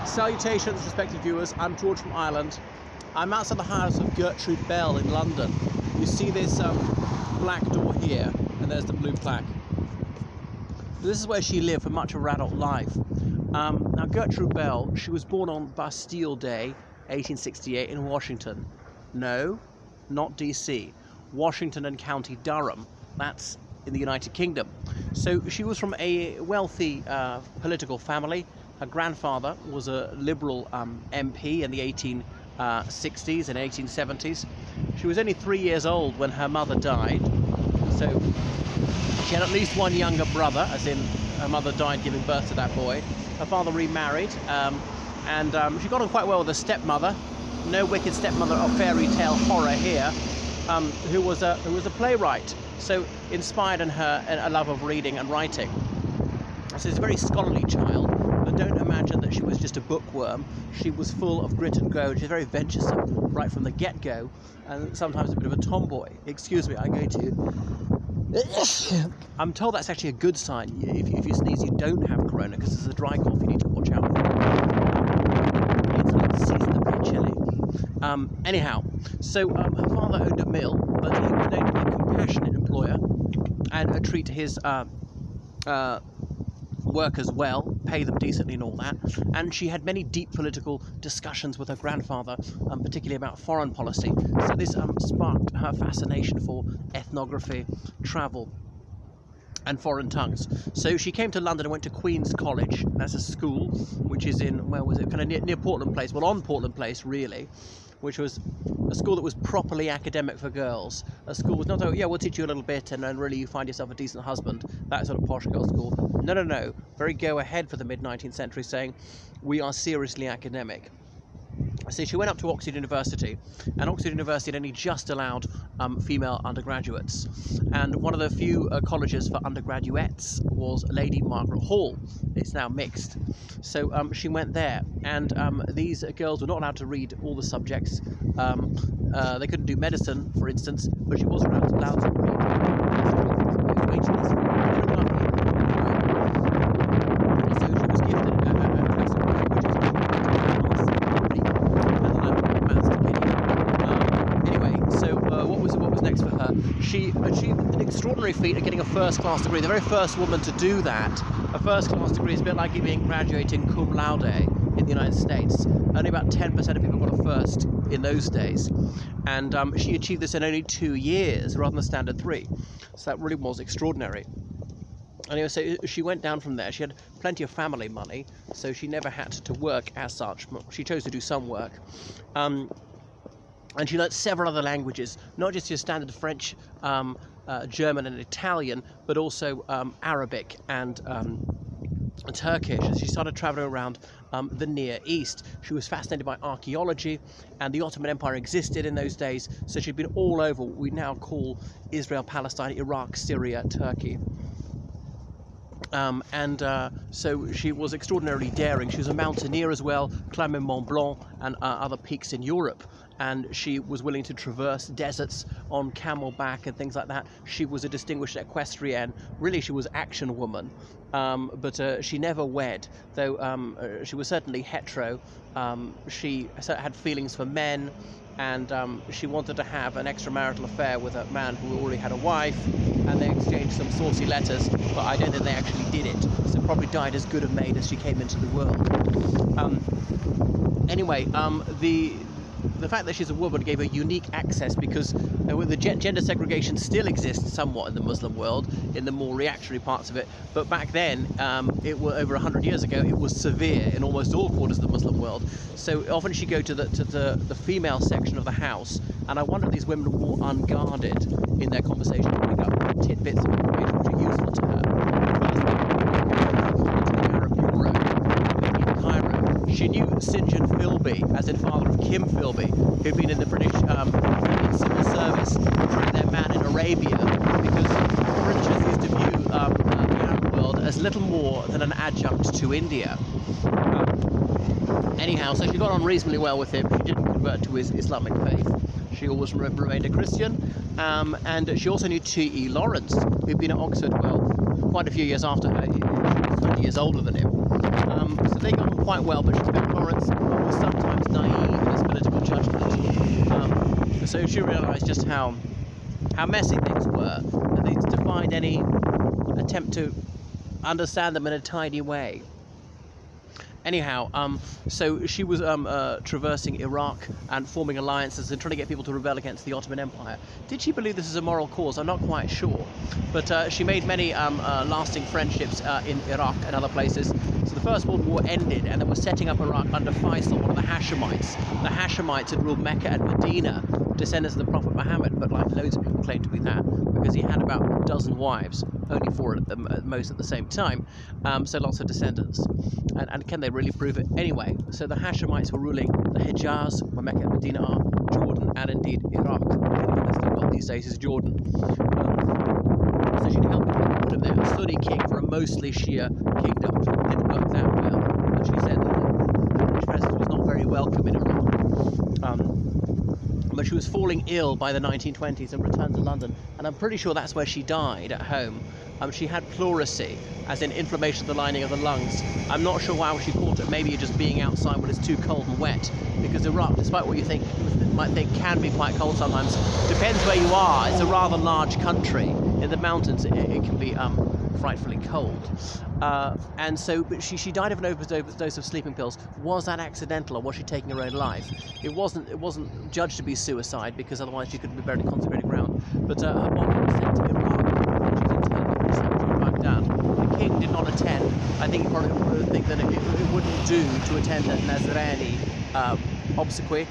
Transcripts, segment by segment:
Salutations, respected viewers. I'm George from Ireland. I'm outside the house of Gertrude Bell in London. You see this black door here, and there's the blue plaque. This is where she lived for much of her adult life. Now, Gertrude Bell, she was born on Bastille Day, 1868, in Washington. No, not DC. Washington and County Durham. That's in the United Kingdom. So she was from a wealthy political family. Her grandfather was a Liberal MP in the 1860s and 1870s. She was only 3 years old when her mother died. So she had at least one younger brother, as in her mother died giving birth to that boy. Her father remarried, and she got on quite well with her stepmother. No wicked stepmother of fairy tale horror here, who was a playwright. So inspired in her a love of reading and writing. So she's a very scholarly child, but don't imagine that she was just a bookworm. She was full of grit and go. She's very venturesome right from the get-go, and sometimes a bit of a tomboy. Excuse me, I'm going to... I'm told that's actually a good sign. If you sneeze, you don't have corona, because it's a dry cough you need to watch out for. It's a little season a bit chilly. Anyhow, so her father owned a mill, but he was known to be a compassionate employer and treat his workers well, pay them decently and all that. And she had many deep political discussions with her grandfather, particularly about foreign policy. So this sparked her fascination for ethnography, travel, and foreign tongues. So she came to London and went to Queen's College. That's a school which is in, where was it? Kind of near Portland Place. Well, on Portland Place, really, which was a school that was properly academic for girls. A school was not, oh, yeah, we'll teach you a little bit and then really you find yourself a decent husband. That sort of posh girls' school. No. Very go ahead for the mid-19th century, saying we are seriously academic. So she went up to Oxford University, and Oxford University had only just allowed female undergraduates. And one of the few colleges for undergraduates was Lady Margaret Hall. It's now mixed. So she went there, and these girls were not allowed to read all the subjects. They couldn't do medicine, for instance, but she was allowed to read. So she was gifted a classical languages. What was next for her? She achieved an extraordinary feat of getting a first-class degree. The very first woman to do that. A first-class degree is a bit like you being graduating cum laude in the United States. Only about 10% of people got a first in those days. And she achieved this in only 2 years, rather than the standard 3. So that really was extraordinary. Anyway, so she went down from there. She had plenty of family money, so she never had to work as such. She chose to do some work. And she learnt several other languages, not just your standard French, German and Italian, but also Arabic and Turkish. As she started traveling around the Near East, she was fascinated by archaeology, and the Ottoman Empire existed in those days, so she'd been all over what we now call Israel, Palestine, Iraq, Syria, Turkey. So she was extraordinarily daring. She was a mountaineer as well, climbing Mont Blanc and other peaks in Europe. And she was willing to traverse deserts on camelback and things like that. She was a distinguished equestrienne. Really, she was action woman. But she never wed, though she was certainly hetero. She had feelings for men, and she wanted to have an extramarital affair with a man who already had a wife, and they exchanged some saucy letters, but I don't think they actually did it. So probably died as good a maid as she came into the world. Anyway, the fact that she's a woman gave her unique access, because the gender segregation still exists somewhat in the Muslim world, in the more reactionary parts of it, but back then, it was over 100 years ago, it was severe in almost all quarters of the Muslim world. So often she'd go to the female section of the house, and I wonder if these women were more unguarded in their conversation, picking up tidbits of information which are useful to her. She knew St. John Philby, as in father of Kim Philby, who'd been in the British civil service, through their man in Arabia, because the British used to view the Arab world as little more than an adjunct to India. Anyhow, so she got on reasonably well with him. She didn't convert to his Islamic faith. She always remained a Christian, and she also knew T.E. Lawrence, who'd been at Oxford, well, quite a few years after her. She was 20 years older than him. So they got on quite well, but Florence was sometimes naive in his political judgment. So she realised just how messy things were, and to find any attempt to understand them in a tidy way. Anyhow, so she was traversing Iraq and forming alliances and trying to get people to rebel against the Ottoman Empire. Did she believe this is a moral cause? I'm not quite sure. But she made many lasting friendships in Iraq and other places. So the First World War ended, and they were setting up Iraq under Faisal, one of the Hashemites. The Hashemites had ruled Mecca and Medina, descendants of the Prophet Muhammad, but like loads of people claim to be that, because he had about a dozen wives, only 4 at most at the same time, so lots of descendants. And can they really prove it? Anyway, so the Hashemites were ruling the Hijaz, where Mecca and Medina are, Jordan, and indeed Iraq. Well, these days is Jordan. So she'd help put him there, a Sunni king for a mostly Shia kingdom. Didn't work that well, but she said that the British president was not very welcome in Iraq. But she was falling ill by the 1920s and returned to London, and I'm pretty sure that's where she died, at home. She had pleurisy, as in inflammation of the lining of the lungs. I'm not sure how she caught it, maybe just being outside when it's too cold and wet, because Iraq, despite what you might think can be quite cold sometimes, depends where you are. It's a rather large country. In the mountains it can be frightfully cold. And so but she died of an overdose of sleeping pills. Was that accidental, or was she taking her own life? It wasn't judged to be suicide, because otherwise she could be buried in consecrated ground. But her body was sent to Iraq. Down. The king did not attend. I think he probably would think that it wouldn't do to attend a Nazrani obsequy,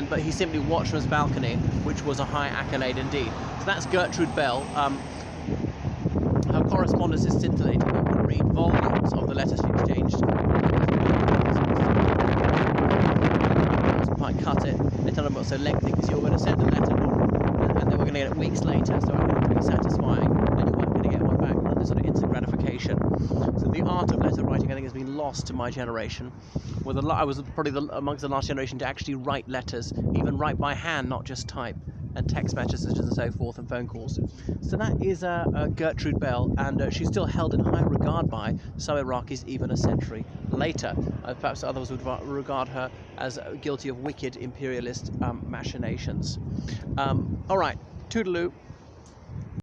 but he simply watched from his balcony, which was a high accolade indeed. So that's Gertrude Bell. Her correspondence is scintillating. You can read volumes of the letters she exchanged. Might cut it. They tell them it was so lengthy because you were going to send a letter, and they were going to get it weeks later, so it wouldn't be satisfying, and you weren't going to get one back. Sort of instant gratification. So the art of letter writing, I think, has been lost to my generation. I was probably amongst the last generation to actually write letters, even write by hand, not just type, and text messages and so forth, and phone calls. So that is Gertrude Bell, and she's still held in high regard by some Iraqis even a century later. Perhaps others would regard her as guilty of wicked imperialist machinations. All right, toodaloo.